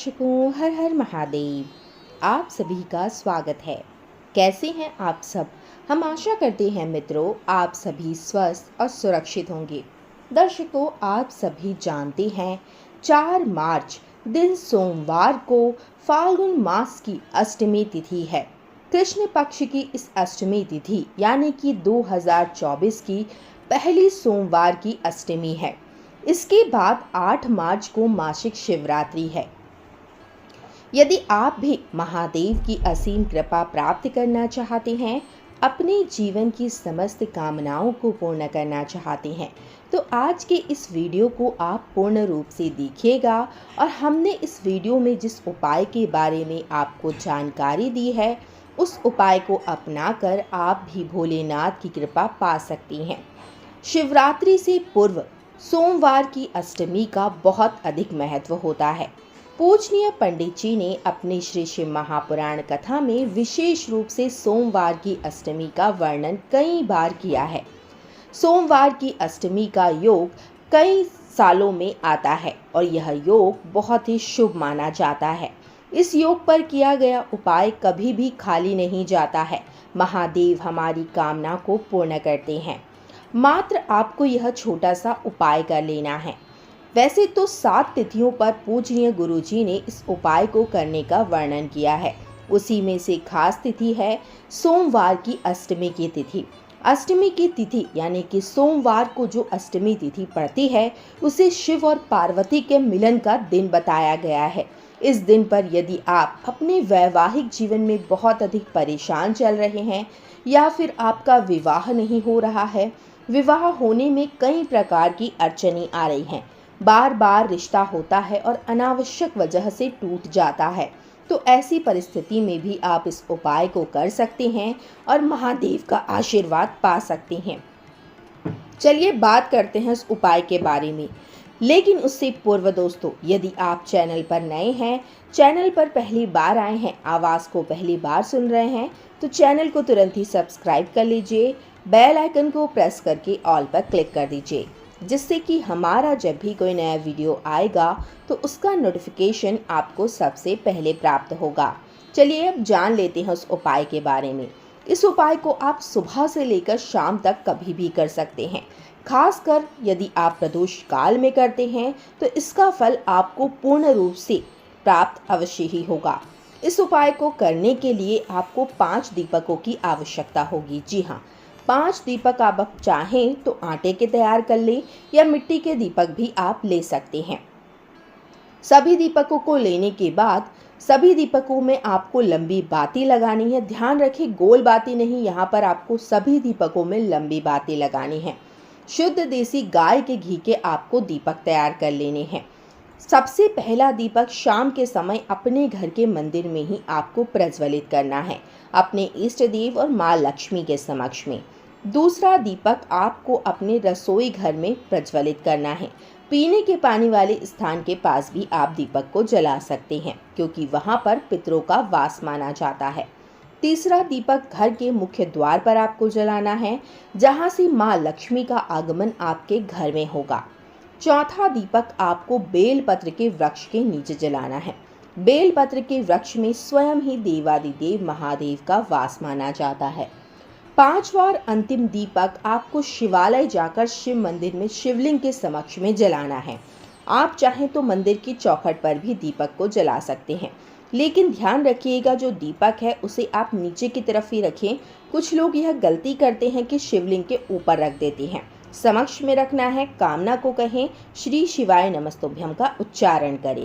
दर्शकों, हर हर महादेव। आप सभी का स्वागत है। कैसे हैं आप सब? हम आशा करते हैं मित्रों आप सभी स्वस्थ और सुरक्षित होंगे। दर्शकों, आप सभी जानते हैं 4 मार्च दिन सोमवार को फाल्गुन मास की अष्टमी तिथि है। कृष्ण पक्ष की इस अष्टमी तिथि यानी कि 2024 की पहली सोमवार की अष्टमी है। इसके बाद 8 मार्च को मासिक शिवरात्रि है। यदि आप भी महादेव की असीम कृपा प्राप्त करना चाहते हैं, अपने जीवन की समस्त कामनाओं को पूर्ण करना चाहते हैं, तो आज के इस वीडियो को आप पूर्ण रूप से देखिएगा। और हमने इस वीडियो में जिस उपाय के बारे में आपको जानकारी दी है, उस उपाय को अपनाकर आप भी भोलेनाथ की कृपा पा सकती हैं। शिवरात्रि से पूर्व सोमवार की अष्टमी का बहुत अधिक महत्व होता है। पूजनीय पंडित जी ने अपने श्री शिव महापुराण कथा में विशेष रूप से सोमवार की अष्टमी का वर्णन कई बार किया है। सोमवार की अष्टमी का योग कई सालों में आता है और यह योग बहुत ही शुभ माना जाता है। इस योग पर किया गया उपाय कभी भी खाली नहीं जाता है। महादेव हमारी कामना को पूर्ण करते हैं। मात्र आपको यह छोटा सा उपाय कर लेना है। वैसे तो 7 तिथियों पर पूजनीय गुरुजी ने इस उपाय को करने का वर्णन किया है। उसी में से खास तिथि है सोमवार की अष्टमी की तिथि। अष्टमी की तिथि यानी कि सोमवार को जो अष्टमी तिथि पड़ती है, उसे शिव और पार्वती के मिलन का दिन बताया गया है। इस दिन पर यदि आप अपने वैवाहिक जीवन में बहुत अधिक परेशान चल रहे हैं या फिर आपका विवाह नहीं हो रहा है, विवाह होने में कई प्रकार की अड़चनें आ रही हैं, बार बार रिश्ता होता है और अनावश्यक वजह से टूट जाता है, तो ऐसी परिस्थिति में भी आप इस उपाय को कर सकते हैं और महादेव का आशीर्वाद पा सकते हैं। चलिए बात करते हैं इस उपाय के बारे में। लेकिन उससे पूर्व दोस्तों, यदि आप चैनल पर नए हैं, चैनल पर पहली बार आए हैं, आवाज़ को पहली बार सुन रहे हैं, तो चैनल को तुरंत ही सब्सक्राइब कर लीजिए। बेल आइकन को प्रेस करके ऑल पर क्लिक कर दीजिए, जिससे कि हमारा जब भी कोई नया वीडियो आएगा तो उसका नोटिफिकेशन आपको सबसे पहले प्राप्त होगा। चलिए अब जान लेते हैं उस उपाय के बारे में। इस उपाय को आप सुबह से लेकर शाम तक कभी भी कर सकते हैं। खासकर यदि आप प्रदोष काल में करते हैं तो इसका फल आपको पूर्ण रूप से प्राप्त अवश्य ही होगा। इस उपाय को करने के लिए आपको 5 दीपकों की आवश्यकता होगी। जी हाँ, 5 दीपक आप चाहें तो आटे के तैयार कर लें या मिट्टी के दीपक भी आप ले सकते हैं। सभी दीपकों को लेने के बाद सभी दीपकों में आपको लंबी बाती लगानी है। ध्यान रखें, गोल बाती नहीं, यहाँ पर आपको सभी दीपकों में लंबी बाती लगानी है। शुद्ध देसी गाय के घी के आपको दीपक तैयार कर लेने हैं। सबसे पहला दीपक शाम के समय अपने घर के मंदिर में ही आपको प्रज्वलित करना है, अपने इष्ट देव और माँ लक्ष्मी के समक्ष में। दूसरा दीपक आपको अपने रसोई घर में प्रज्वलित करना है। पीने के पानी वाले स्थान के पास भी आप दीपक को जला सकते हैं, क्योंकि वहाँ पर पितरों का वास माना जाता है। तीसरा दीपक घर के मुख्य द्वार पर आपको जलाना है, जहाँ से माँ लक्ष्मी का आगमन आपके घर में होगा। चौथा दीपक आपको बेलपत्र के वृक्ष के नीचे जलाना है। बेलपत्र के वृक्ष में स्वयं ही देवादिदेव महादेव का वास माना जाता है। 5वां और अंतिम दीपक आपको शिवालय जाकर शिव मंदिर में शिवलिंग के समक्ष में जलाना है। आप चाहें तो मंदिर की चौखट पर भी दीपक को जला सकते हैं, लेकिन ध्यान रखिएगा जो दीपक है उसे आप नीचे की तरफ ही रखें। कुछ लोग यह गलती करते हैं कि शिवलिंग के ऊपर रख देते हैं। समक्ष में रखना है, कामना को कहें, श्री शिवाय नमस्तुभ्यम का उच्चारण करें।